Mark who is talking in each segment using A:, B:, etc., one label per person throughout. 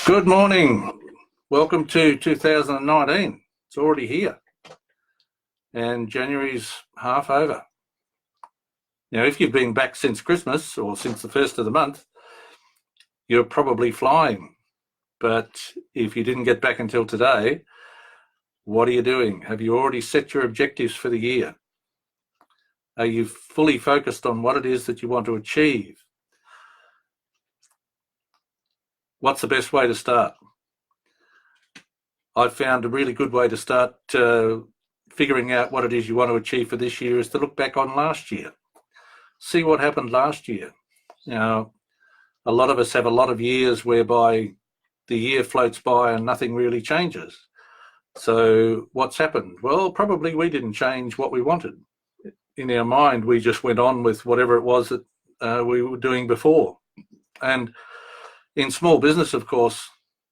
A: Good morning. Welcome to 2019. It's already here and January's half over. Now, if you've been back since Christmas or since the first of the month, you're probably flying. But if you didn't get back until today, what are you doing? Have you already set your objectives for the year? Are you fully focused on what it is that you want to achieve? What's the best way to start? I've found a really good way to start figuring out what it is you want to achieve for this year is to look back on last year. See what happened last year. Now, a lot of us have a lot of years whereby the year floats by and nothing really changes. So what's happened? Well, probably we didn't change what we wanted. In our mind, we just went on with whatever it was that we were doing before. And in small business, of course,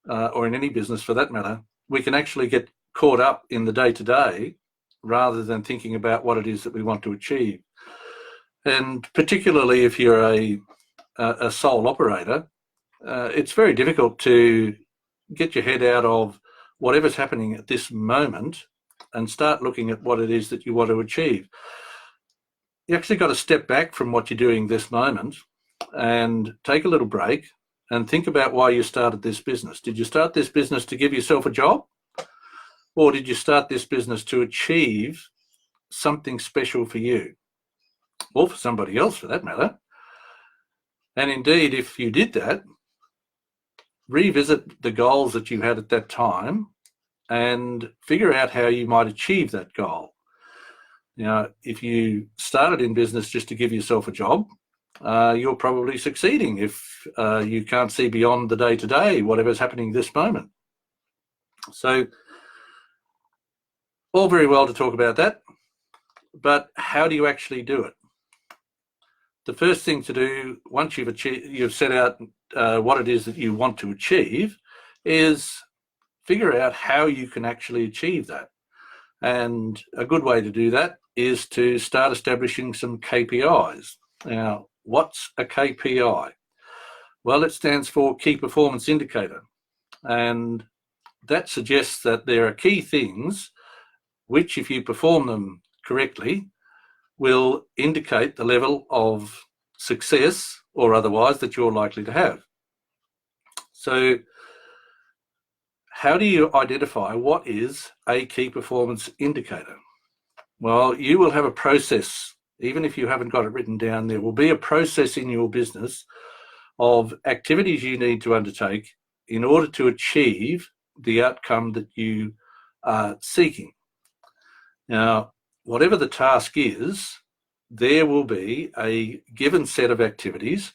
A: or in any business for that matter, we can actually get caught up in the day-to-day rather than thinking about what it is that we want to achieve. And particularly if you're a sole operator, it's very difficult to get your head out of whatever's happening at this moment and start looking at what it is that you want to achieve. You actually got to step back from what you're doing this moment and take a little break and think about why you started this business. Did you start this business to give yourself a job? Or did you start this business to achieve something special for you? Or for somebody else, for that matter. And indeed, if you did that, revisit the goals that you had at that time and figure out how you might achieve that goal. Now, if you started in business just to give yourself a job, you're probably succeeding if you can't see beyond the day-to-day, whatever's happening this moment. So, all very well to talk about that, but how do you actually do it? The first thing to do, once you've set out what it is that you want to achieve, is figure out how you can actually achieve that. And a good way to do that is to start establishing some KPIs. Now, what's a KPI? Well, it stands for Key Performance Indicator. And that suggests that there are key things which, if you perform them correctly, will indicate the level of success or otherwise that you're likely to have. So, how do you identify what is a key performance indicator? Well, you will have a process. Even if you haven't got it written down, there will be a process in your business of activities you need to undertake in order to achieve the outcome that you are seeking. Now, whatever the task is, there will be a given set of activities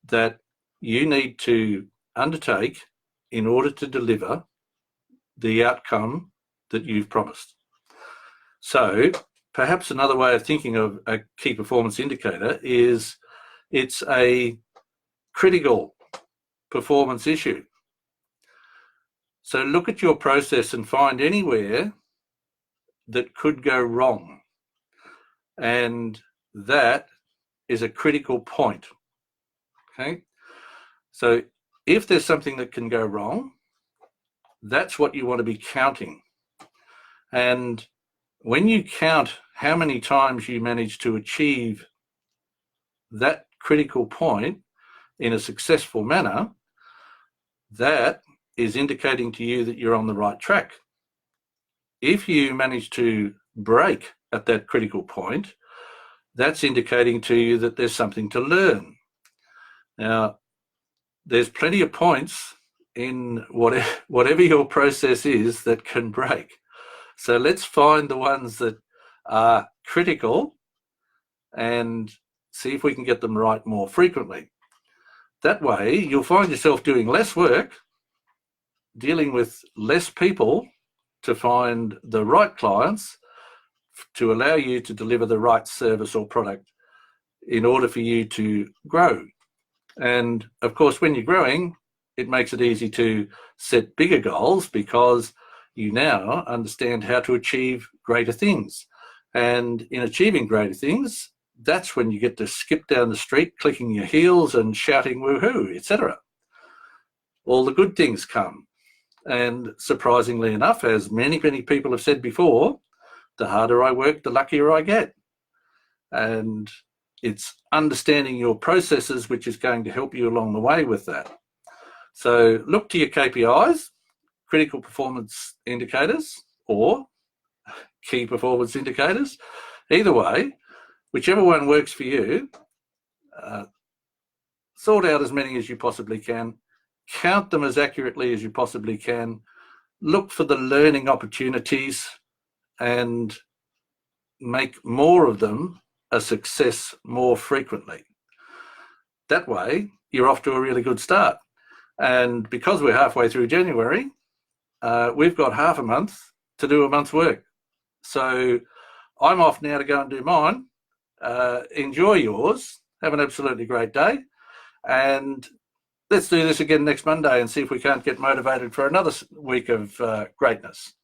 A: that you need to undertake in order to deliver the outcome that you've promised. So perhaps another way of thinking of a key performance indicator is it's a critical performance issue. So look at your process and find anywhere that could go wrong. And that is a critical point. Okay? So if there's something that can go wrong, that's what you want to be counting. And when you count how many times you manage to achieve that critical point in a successful manner, that is indicating to you that you're on the right track. If you manage to break at that critical point, that's indicating to you that there's something to learn. Now, there's plenty of points in whatever your process is that can break. So let's find the ones that are critical and see if we can get them right more frequently. That way, you'll find yourself doing less work, dealing with less people to find the right clients to allow you to deliver the right service or product in order for you to grow. And of course, when you're growing, it makes it easy to set bigger goals because you now understand how to achieve greater things. And in achieving greater things, that's when you get to skip down the street, clicking your heels and shouting woohoo, etc. all the good things come. And surprisingly enough, as many people have said before, the harder I work, the luckier I get. And it's understanding your processes which is going to help you along the way with that. So look to your KPIs, critical performance indicators, or key performance indicators. Either way, whichever one works for you, sort out as many as you possibly can, count them as accurately as you possibly can, look for the learning opportunities and make more of them a success more frequently. That way, you're off to a really good start. And because we're halfway through January, we've got half a month to do a month's work. So I'm off now to go and do mine. Enjoy yours. Have an absolutely great day. And let's do this again next Monday and see if we can't get motivated for another week of greatness.